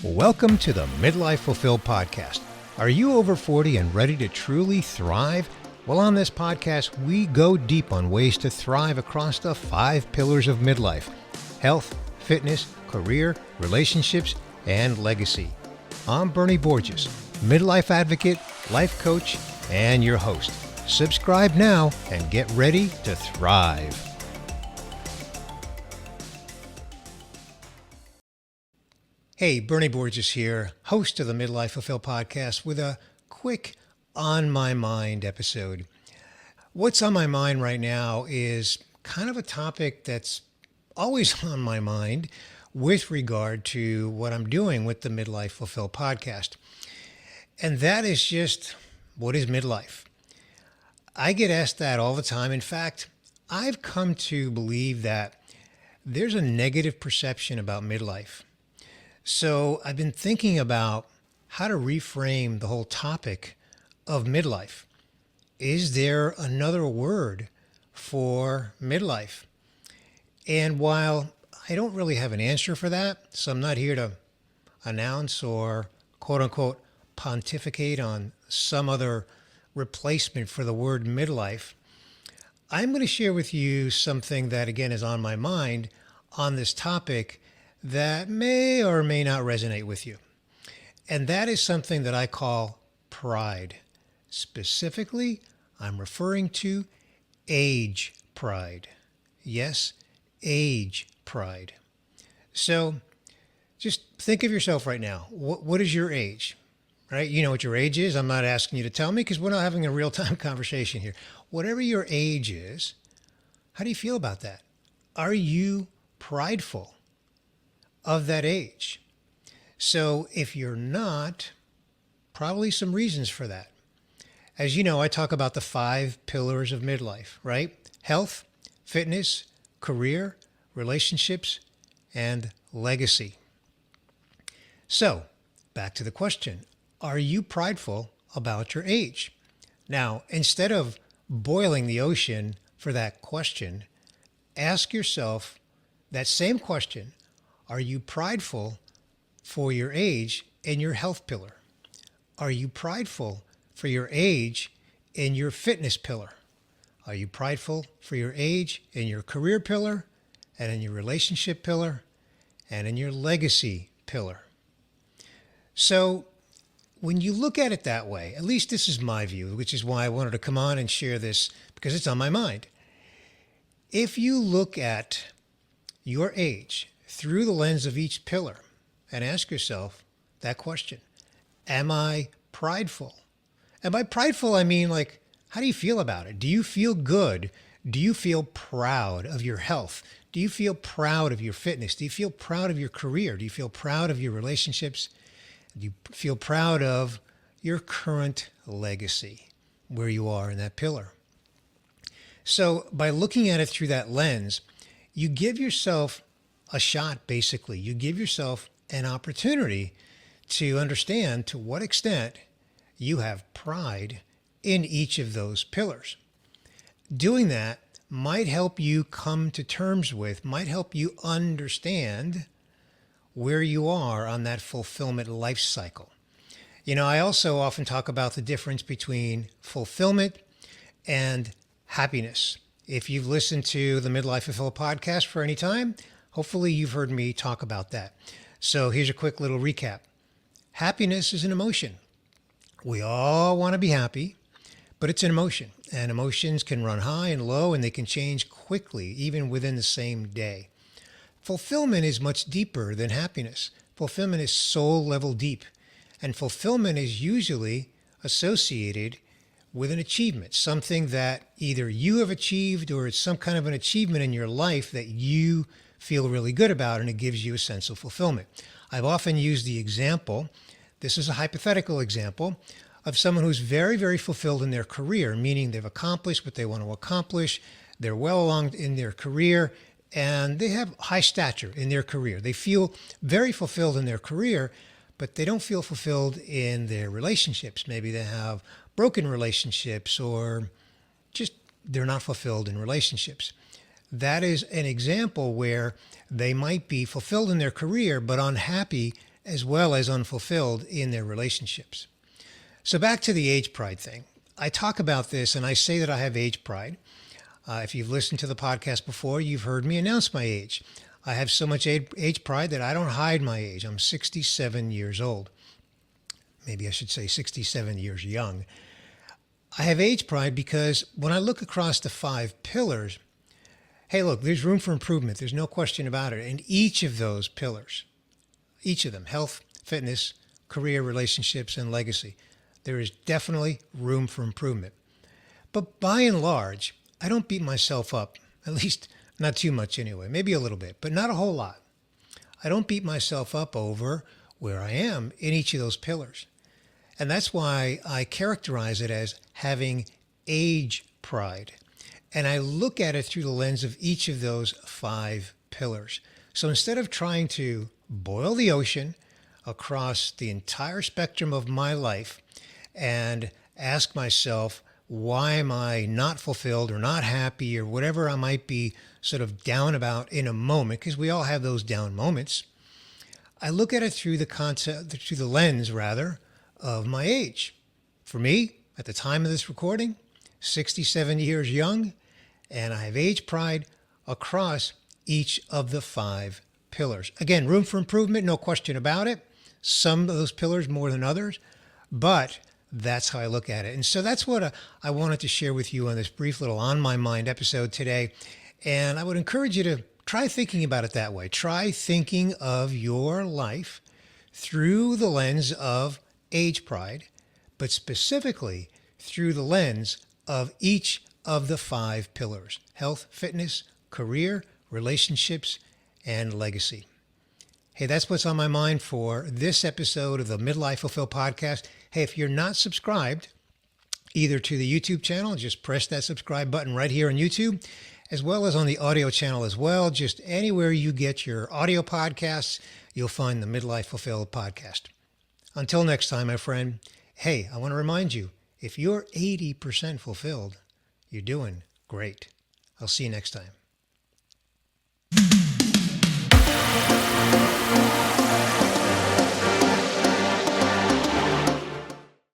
Welcome to the Midlife Fulfilled podcast. Are you over 40 and ready to truly thrive? Well, on this podcast, we go deep on ways to thrive across the 5 pillars of midlife: health, fitness, career, relationships, and legacy. I'm Bernie Borges, midlife advocate, life coach, and your host. Subscribe now and get ready to thrive. Hey, Bernie Borges here, host of the Midlife Fulfilled podcast with a quick On My Mind episode. What's on my mind right now is kind of a topic that's always on my mind with regard to what I'm doing with the Midlife Fulfilled podcast. And that is just, what is midlife? I get asked that all the time. In fact, I've come to believe that there's a negative perception about midlife. So I've been thinking about how to reframe the whole topic of midlife. Is there another word for midlife? And while I don't really have an answer for that, so I'm not here to announce or quote unquote pontificate on some other replacement for the word midlife, I'm going to share with you something that again is on my mind on this topic that may or may not resonate with you. And that is something that I call pride. Specifically, I'm referring to age pride. Yes, age pride. So just think of yourself right now. What is your age? Right? You know what your age is. I'm not asking you to tell me because we're not having a real-time conversation here. Whatever your age is, how do you feel about that? Are you prideful of that age? So if you're not, probably some reasons for that. As you know, I talk about the 5 pillars of midlife, right? Health, fitness, career, relationships, and legacy. So back to the question, are you prideful about your age? Now, instead of boiling the ocean for that question, ask yourself that same question. Are you prideful for your age in your health pillar? Are you prideful for your age in your fitness pillar? Are you prideful for your age in your career pillar and in your relationship pillar and in your legacy pillar? So when you look at it that way, at least this is my view, which is why I wanted to come on and share this because it's on my mind. If you look at your age through the lens of each pillar and ask yourself that question, am I prideful? And by prideful, I mean like, how do you feel about it? Do you feel good? Do you feel proud of your health? Do you feel proud of your fitness? Do you feel proud of your career? Do you feel proud of your relationships? Do you feel proud of your current legacy, where you are in that pillar? So by looking at it through that lens, you give yourself a shot, basically. You give yourself an opportunity to understand to what extent you have pride in each of those pillars. Doing that might help you come to terms with, might help you understand where you are on that fulfillment life cycle. You know, I also often talk about the difference between fulfillment and happiness. If you've listened to the Midlife Fulfilled podcast for any time, hopefully you've heard me talk about that. So here's a quick little recap. Happiness is an emotion. We all want to be happy, but it's an emotion. And emotions can run high and low, and they can change quickly, even within the same day. Fulfillment is much deeper than happiness. Fulfillment is soul level deep. And fulfillment is usually associated with an achievement, something that either you have achieved or it's some kind of an achievement in your life that you feel really good about, and it gives you a sense of fulfillment. I've often used the example, this is a hypothetical example, of someone who's very, very fulfilled in their career, meaning they've accomplished what they want to accomplish, they're well along in their career, and they have high stature in their career. They feel very fulfilled in their career, but they don't feel fulfilled in their relationships. Maybe they have broken relationships or just they're not fulfilled in relationships. That is an example where they might be fulfilled in their career, but unhappy as well as unfulfilled in their relationships. So back to the age pride thing. I talk about this and I say that I have age pride. If you've listened to the podcast before, you've heard me announce my age. I have so much age pride that I don't hide my age. I'm 67 years old. Maybe I should say 67 years young. I have age pride because when I look across the 5 pillars, hey, look, there's room for improvement. There's no question about it. And each of those pillars, each of them, health, fitness, career, relationships, and legacy, there is definitely room for improvement. But by and large, I don't beat myself up, at least not too much anyway, maybe a little bit, but not a whole lot. I don't beat myself up over where I am in each of those pillars. And that's why I characterize it as having age pride. And I look at it through the lens of each of those 5 pillars. So instead of trying to boil the ocean across the entire spectrum of my life and ask myself, why am I not fulfilled or not happy or whatever I might be sort of down about in a moment, because we all have those down moments, I look at it through the lens of my age. For me, at the time of this recording, 67 years young, and I have age pride across each of the 5 pillars. Again, room for improvement, no question about it. Some of those pillars more than others, but that's how I look at it. And so that's what I wanted to share with you on this brief little On My Mind episode today. And I would encourage you to try thinking about it that way. Try thinking of your life through the lens of age pride, but specifically through the lens of each of the 5 pillars: health, fitness, career, relationships, and legacy. Hey, that's what's on my mind for this episode of the Midlife Fulfilled podcast. Hey, if you're not subscribed either to the YouTube channel, just press that subscribe button right here on YouTube, as well as on the audio channel as well. Just anywhere you get your audio podcasts, you'll find the Midlife Fulfilled podcast. Until next time, my friend, hey, I want to remind you, if you're 80% fulfilled, you're doing great. I'll see you next time.